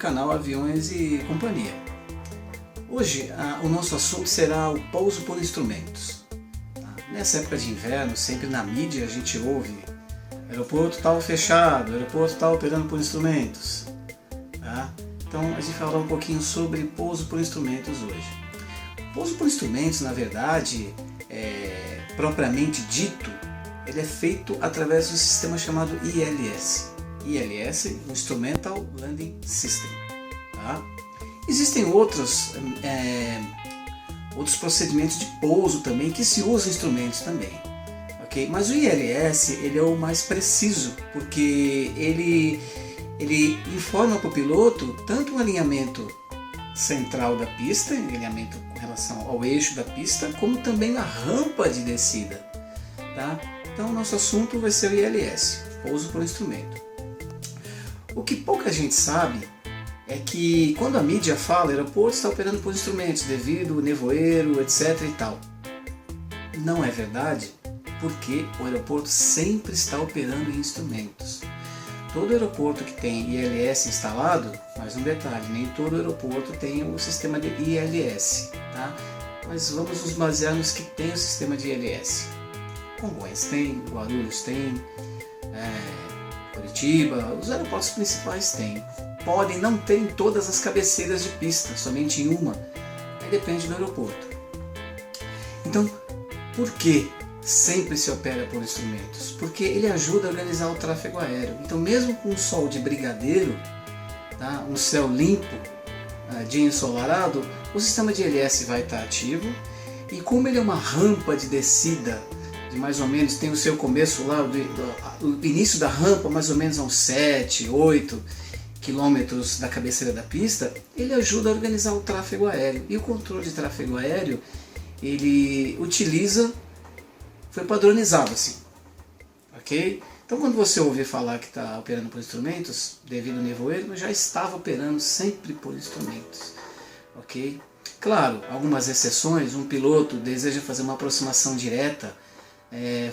canal Aviões e Companhia. Hoje o nosso assunto será o pouso por instrumentos. Nessa época de inverno, sempre na mídia a gente ouve aeroporto tal fechado, aeroporto tal operando por instrumentos. Então a gente vai falar um pouquinho sobre pouso por instrumentos hoje. Pouso por instrumentos, na verdade, propriamente dito, ele é feito através do sistema chamado ILS. ILS, Instrumental Landing System. Existem outros procedimentos de pouso também que se usam instrumentos também. Okay? Mas o ILS ele é o mais preciso, porque ele informa para o piloto tanto o alinhamento central da pista, alinhamento com relação ao eixo da pista, como também a rampa de descida. Então o nosso assunto vai ser o ILS, pouso por instrumento. O que pouca gente sabe é que quando a mídia fala aeroporto está operando por instrumentos devido ao nevoeiro, etc. e tal, não é verdade, porque o aeroporto sempre está operando em instrumentos. Todo aeroporto que tem ILS instalado, mais um detalhe, nem todo aeroporto tem o sistema de ILS, mas vamos nos basear nos que tem o sistema de ILS. Congonhas tem, Guarulhos tem, Curitiba, os aeroportos principais têm. Podem não ter em todas as cabeceiras de pista, somente em uma, aí depende do aeroporto. Então, por que sempre se opera por instrumentos? Porque ele ajuda a organizar o tráfego aéreo. Então, mesmo com um sol de brigadeiro, um céu limpo, dia ensolarado, o sistema de ILS vai estar ativo, e como ele é uma rampa de descida, de mais ou menos, tem o seu começo lá, o início da rampa mais ou menos a uns 7, 8 quilômetros da cabeceira da pista, ele ajuda a organizar o tráfego aéreo. E o controle de tráfego aéreo, ele foi padronizado assim, ok? Então quando você ouvir falar que está operando por instrumentos, devido ao nevoeiro, já estava operando sempre por instrumentos, ok? Claro, algumas exceções, um piloto deseja fazer uma aproximação direta,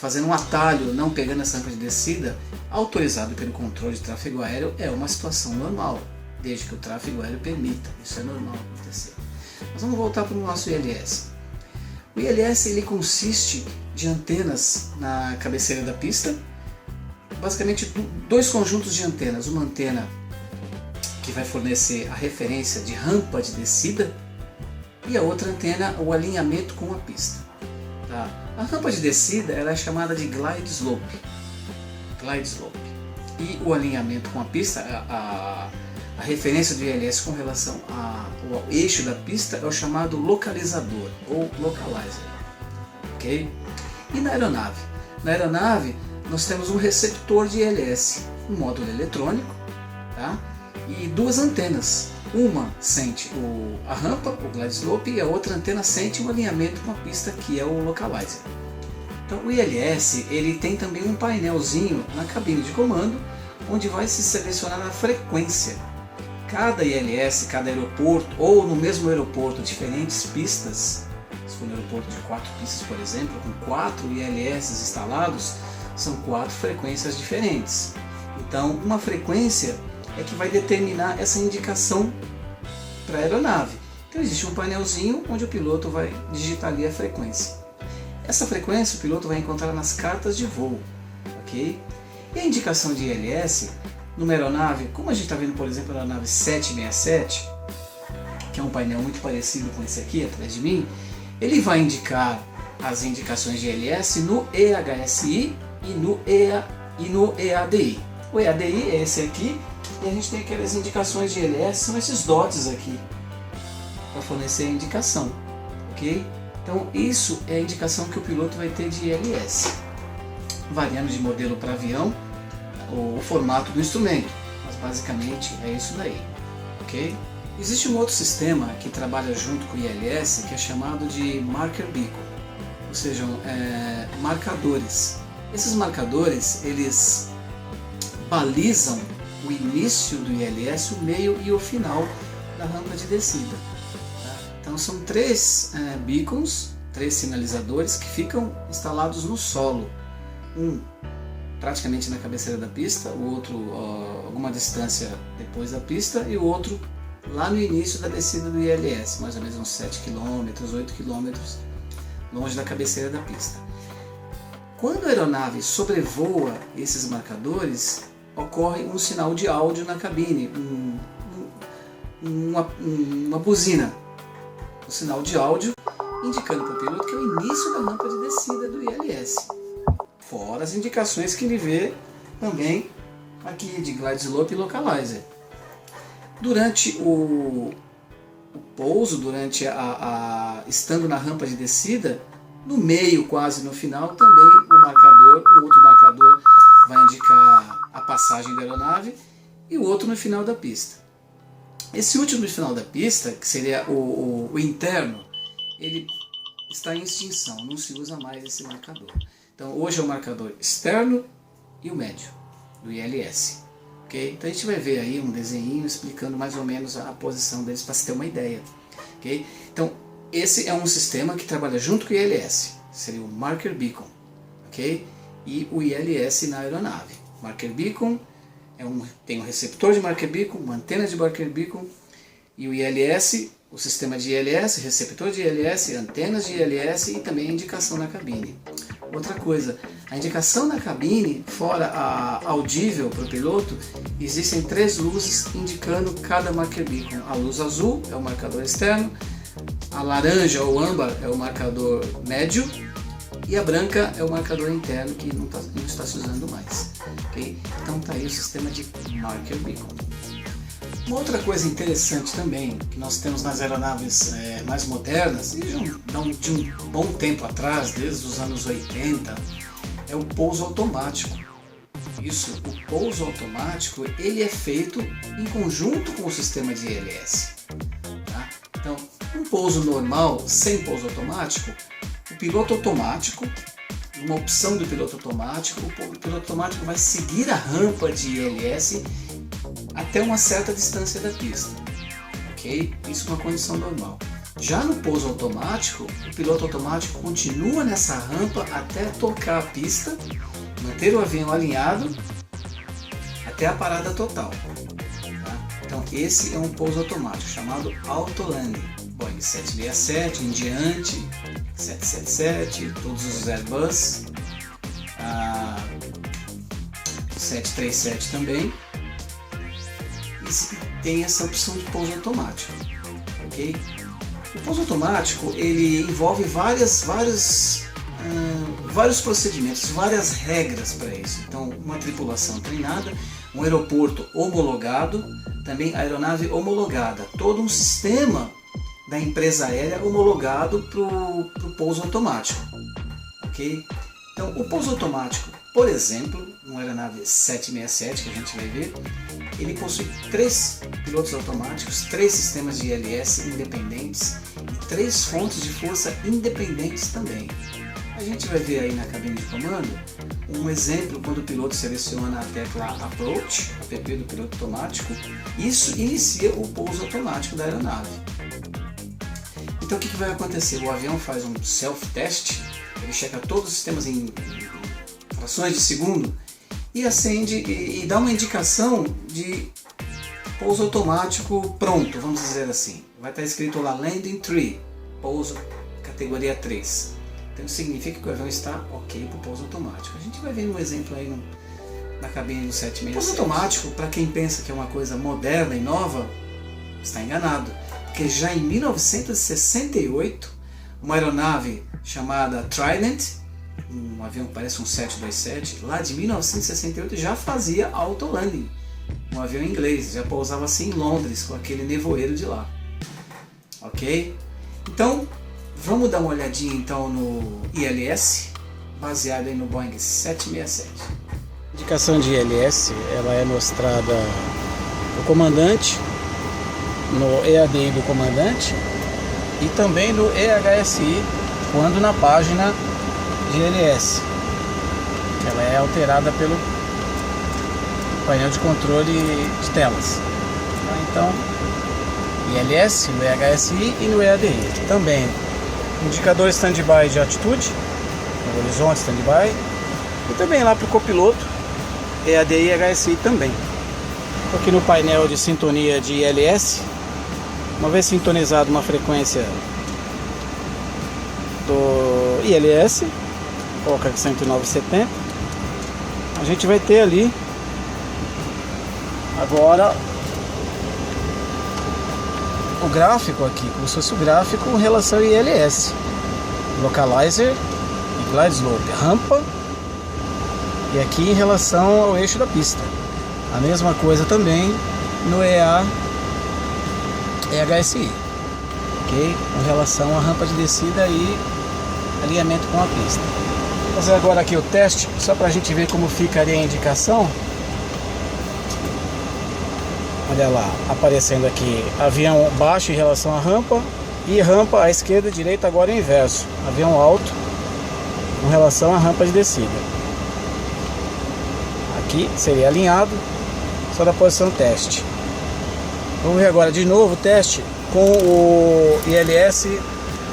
fazendo um atalho, não pegando essa rampa de descida, autorizado pelo controle de tráfego aéreo, é uma situação normal, desde que o tráfego aéreo permita, isso é normal acontecer. Mas vamos voltar para o nosso ILS. O ILS ele consiste de antenas na cabeceira da pista, basicamente dois conjuntos de antenas, uma antena que vai fornecer a referência de rampa de descida e a outra antena o alinhamento com a pista. A rampa de descida ela é chamada de glide slope. E o alinhamento com a pista, a referência do ILS com relação ao eixo da pista é o chamado localizador ou localizer. Okay? E na aeronave? Na aeronave nós temos um receptor de ILS, um módulo eletrônico, e duas antenas. Uma sente a rampa, o glide slope, e a outra antena sente o alinhamento com a pista, que é o localizer. Então o ILS ele tem também um painelzinho na cabine de comando, onde vai se selecionar a frequência. Cada ILS, cada aeroporto, ou no mesmo aeroporto, diferentes pistas, se for um aeroporto de 4 pistas, por exemplo, com 4 ILS instalados, são 4 frequências diferentes. Então uma frequência é que vai determinar essa indicação para a aeronave. Então existe um painelzinho onde o piloto vai digitar ali a frequência. Essa frequência o piloto vai encontrar nas cartas de voo, ok? E a indicação de ILS numa aeronave, como a gente está vendo por exemplo a aeronave 767, que é um painel muito parecido com esse aqui atrás de mim, ele vai indicar as indicações de ILS no EHSI e no EADI. O EADI é esse aqui, e a gente tem aquelas indicações de ILS, são esses dots aqui, para fornecer a indicação, ok? Então isso é a indicação que o piloto vai ter de ILS, variando de modelo para avião, o formato do instrumento, mas basicamente é isso daí, ok? Existe um outro sistema que trabalha junto com o ILS, que é chamado de marker beacon, ou seja, marcadores. Esses marcadores, eles balizam o início do ILS, o meio e o final da rampa de descida. Então são 3 beacons, 3 sinalizadores que ficam instalados no solo. Um praticamente na cabeceira da pista, o outro alguma distância depois da pista e o outro lá no início da descida do ILS, mais ou menos uns 7 km, 8 km longe da cabeceira da pista. Quando a aeronave sobrevoa esses marcadores, ocorre um sinal de áudio na cabine, uma buzina, um sinal de áudio indicando para o piloto que é o início da rampa de descida do ILS. Fora as indicações que ele vê também aqui de Glide Slope e Localizer. Durante o pouso, durante estando na rampa de descida, no meio, quase no final, também um outro marcador vai indicar a passagem da aeronave e o outro no final da pista. Esse último no final da pista, que seria o interno, ele está em extinção, não se usa mais esse marcador. Então hoje é o marcador externo e o médio do ILS. Okay? Então a gente vai ver aí um desenho explicando mais ou menos a posição deles para se ter uma ideia. Okay? Então esse é um sistema que trabalha junto com o ILS, seria o Marker Beacon, okay? E o ILS na aeronave. Marker Beacon tem um receptor de Marker Beacon, uma antena de Marker Beacon, e o ILS, o sistema de ILS, receptor de ILS, antenas de ILS e também a indicação na cabine. Outra coisa, a indicação na cabine, fora a audível para o piloto, existem 3 luzes indicando cada Marker Beacon. A luz azul é o marcador externo, a laranja ou âmbar é o marcador médio e a branca é o marcador interno que não está se usando mais. Okay? Então está aí o sistema de Marker Beacon. Uma outra coisa interessante também que nós temos nas aeronaves mais modernas, e de um bom tempo atrás, desde os anos 80, é o pouso automático. Isso, o pouso automático, ele é feito em conjunto com o sistema de ILS. Tá? Então, um pouso normal, sem pouso automático, o piloto automático, uma opção do piloto automático, o piloto automático vai seguir a rampa de ILS até uma certa distância da pista, ok? Isso é uma condição normal. Já no pouso automático, o piloto automático continua nessa rampa até tocar a pista, manter o avião alinhado até a parada total. Tá? Então esse é um pouso automático chamado Auto Landing. Boeing 767 em diante, 777, todos os Airbus, 737 também. E tem essa opção de pouso automático, ok? O pouso automático ele envolve vários procedimentos, várias regras para isso. Então, uma tripulação treinada, um aeroporto homologado, também aeronave homologada, todo um sistema da empresa aérea homologado para o pouso automático, ok? Então, o pouso automático, por exemplo, uma aeronave 767 que a gente vai ver, ele possui 3 pilotos automáticos, 3 sistemas de ILS independentes e 3 fontes de força independentes também. A gente vai ver aí na cabine de comando um exemplo quando o piloto seleciona a tecla Approach, app do piloto automático, isso inicia o pouso automático da aeronave. Então o que vai acontecer? O avião faz um self-test, ele checa todos os sistemas em frações de segundo e acende e dá uma indicação de pouso automático pronto, vamos dizer assim. Vai estar escrito lá Landing 3, pouso categoria 3. Então significa que o avião está ok para o pouso automático. A gente vai ver um exemplo aí na cabine do 767. Pouso automático, para quem pensa que é uma coisa moderna e nova, está enganado. Porque já em 1968, uma aeronave chamada Trident, um avião que parece um 727, lá de 1968 já fazia auto landing. Um avião inglês, já pousava assim em Londres, com aquele nevoeiro de lá. Ok? Então, vamos dar uma olhadinha então no ILS, baseado aí no Boeing 767. A indicação de ILS, ela é mostrada no comandante, no EADI do comandante e também no EHSI, quando na página de ILS. Ela é alterada pelo painel de controle de telas. Então, ILS, no EHSI e no EADI. Também indicador standby de altitude, no horizonte standby, e também lá para o copiloto EADI e HSI também. Aqui no painel de sintonia de ILS, uma vez sintonizado uma frequência do ILS, coloca aqui 109,70, a gente vai ter ali agora o gráfico aqui, como se fosse o gráfico em relação ao ILS, localizer e glide slope, rampa, e aqui em relação ao eixo da pista. A mesma coisa também no EA e HSI, ok? Com relação à rampa de descida e alinhamento com a pista. Vou fazer agora aqui o teste, só para a gente ver como ficaria a indicação. Olha lá, aparecendo aqui avião baixo em relação à rampa e rampa à esquerda e direita agora é o inverso, avião alto com relação à rampa de descida. Aqui seria alinhado, só da posição teste. Vamos ver agora de novo o teste com o ILS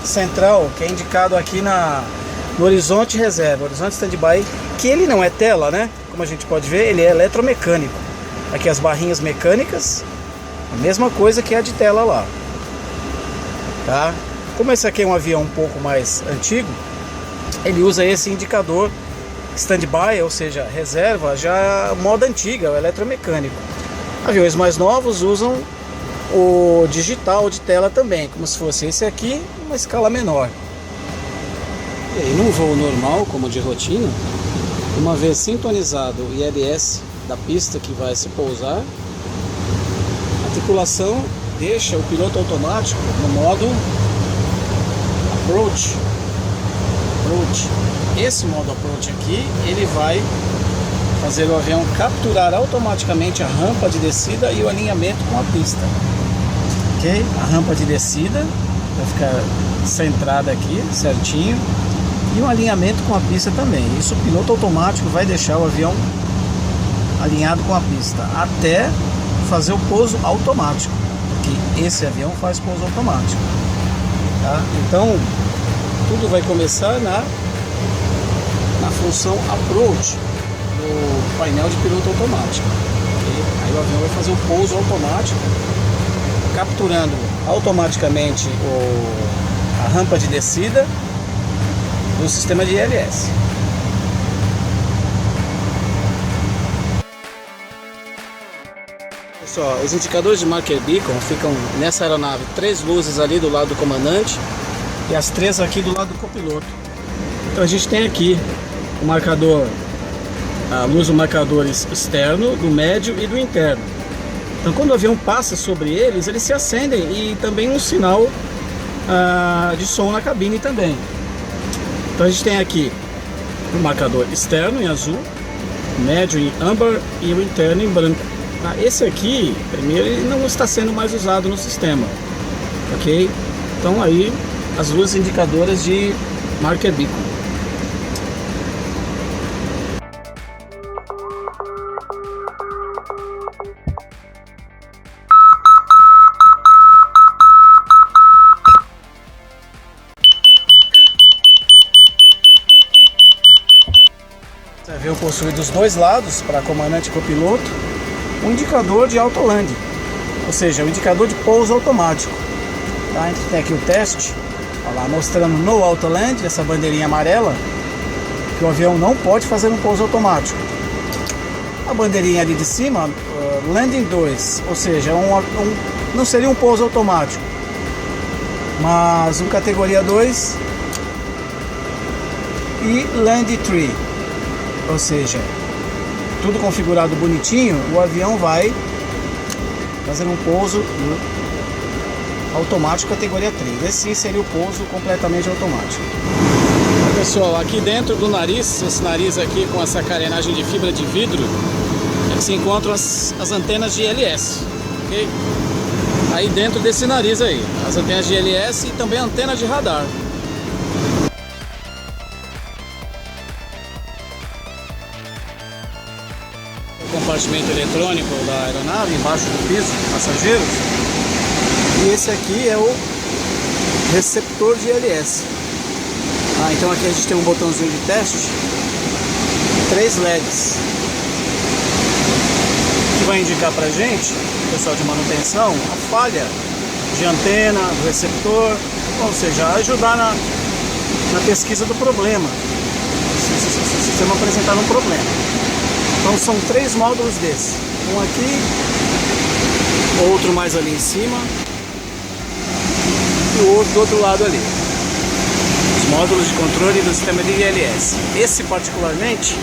central, que é indicado aqui no horizonte reserva, horizonte standby, que ele não é tela, né? Como a gente pode ver, ele é eletromecânico. Aqui as barrinhas mecânicas, a mesma coisa que a de tela lá, tá? Como esse aqui é um avião um pouco mais antigo, ele usa esse indicador standby, ou seja, reserva, já moda antiga, o eletromecânico. Aviões mais novos usam o digital de tela também, como se fosse esse aqui, uma escala menor. E aí, num voo normal, como de rotina, uma vez sintonizado o ILS da pista que vai se pousar, a tripulação deixa o piloto automático no modo approach. Esse modo approach aqui, ele vai fazer o avião capturar automaticamente a rampa de descida e o alinhamento com a pista, ok? A rampa de descida vai ficar centrada aqui certinho e o alinhamento com a pista também. Isso o piloto automático vai deixar o avião alinhado com a pista até fazer o pouso automático, porque esse avião faz pouso automático, tá? Então tudo vai começar na função approach do painel de piloto automático, okay? Aí o avião vai fazer o pouso automático, capturando automaticamente a rampa de descida do sistema de ILS. Pessoal, os indicadores de marker beacon ficam nessa aeronave, 3 luzes ali do lado do comandante e as 3 aqui do lado do copiloto. Então a gente tem aqui o marcador, a luz do marcador externo, do médio e do interno. Então quando o avião passa sobre eles, eles se acendem e também um sinal de som na cabine também. Então a gente tem aqui o marcador externo em azul, médio em âmbar e o interno em branco. Esse aqui, primeiro, ele não está sendo mais usado no sistema, ok? Então aí as luzes indicadoras de marker beacon. Esse avião possui dos dois lados, para comandante e copiloto, um indicador de autoland, ou seja, um indicador de pouso automático. Tá? A gente tem aqui o teste, olha lá, mostrando no autoland, essa bandeirinha amarela, que o avião não pode fazer um pouso automático. A bandeirinha ali de cima, landing 2, ou seja, não seria um pouso automático, mas um categoria 2 e land 3, ou seja, tudo configurado bonitinho, o avião vai fazer um pouso automático categoria 3. Esse sim seria o pouso completamente automático. Então, pessoal, aqui dentro do nariz, esse nariz aqui com essa carenagem de fibra de vidro, é que se encontram as antenas de ILS, ok? Aí dentro desse nariz aí, as antenas de ILS e também a antena de radar. Compartimento eletrônico da aeronave embaixo do piso, passageiros, e esse aqui é o receptor de ILS. Então aqui a gente tem um botãozinho de teste, 3 LEDs, vai indicar pra gente, o pessoal de manutenção, a falha de antena, do receptor, ou seja, ajudar na pesquisa do problema, se o sistema apresentar um problema. Então são 3 módulos desses, um aqui, outro mais ali em cima e o outro do outro lado ali. Os módulos de controle do sistema de ILS. Esse particularmente,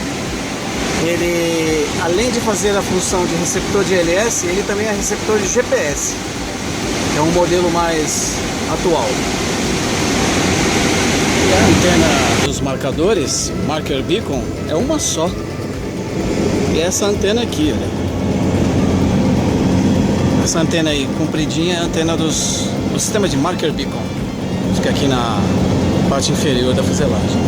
ele, além de fazer a função de receptor de ILS, ele também é receptor de GPS. É um modelo mais atual. E a antena dos marcadores, Marker Beacon, é uma só. E essa antena aqui, olha. Essa antena aí, compridinha, é a antena do sistema de Marker Beacon. Fica aqui na parte inferior da fuselagem.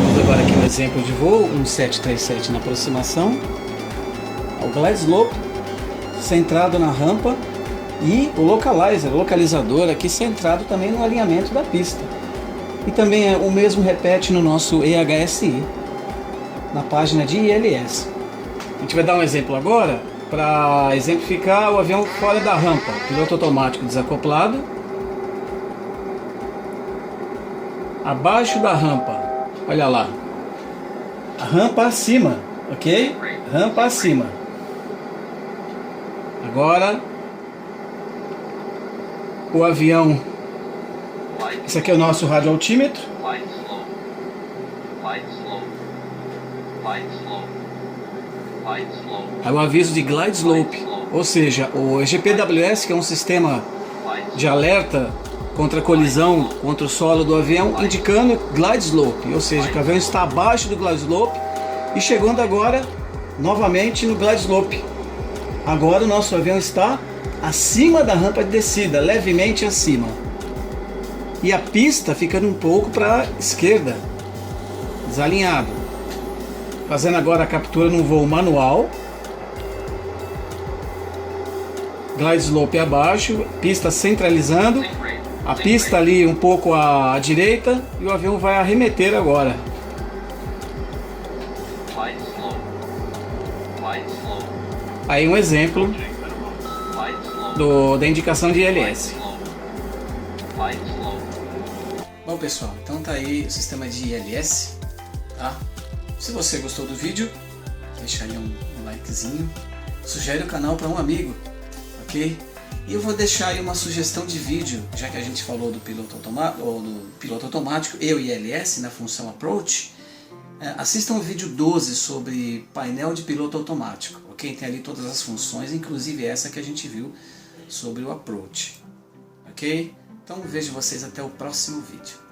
Vamos agora aqui um exemplo de voo, um 737 na aproximação. O glide slope centrado na rampa e o localizador aqui centrado também no alinhamento da pista. E também o mesmo repete no nosso EHSI, na página de ILS. A gente vai dar um exemplo agora para exemplificar o avião fora da rampa, piloto automático desacoplado, abaixo da rampa, olha lá, a rampa acima, ok? Rampa acima. Agora o avião, esse aqui é o nosso rádio altímetro. Aí o aviso de glide slope, ou seja, o GPWS, que é um sistema de alerta contra colisão, contra o solo do avião, indicando glide slope, ou seja, que o avião está abaixo do glide slope e chegando agora novamente no glide slope. Agora o nosso avião está acima da rampa de descida, levemente acima. E a pista ficando um pouco para a esquerda, desalinhado. Fazendo agora a captura num voo manual. Glide slope abaixo, pista centralizando. A pista ali um pouco à direita e o avião vai arremeter agora. Aí um exemplo da indicação de ILS. Bom pessoal, então tá aí o sistema de ILS, tá? Se você gostou do vídeo, deixa aí um likezinho, sugere o canal para um amigo, ok? E eu vou deixar aí uma sugestão de vídeo, já que a gente falou do piloto automático e o ILS na função Approach. Assistam o vídeo 12 sobre painel de piloto automático, ok? Tem ali todas as funções, inclusive essa que a gente viu sobre o Approach, ok? Então vejo vocês até o próximo vídeo.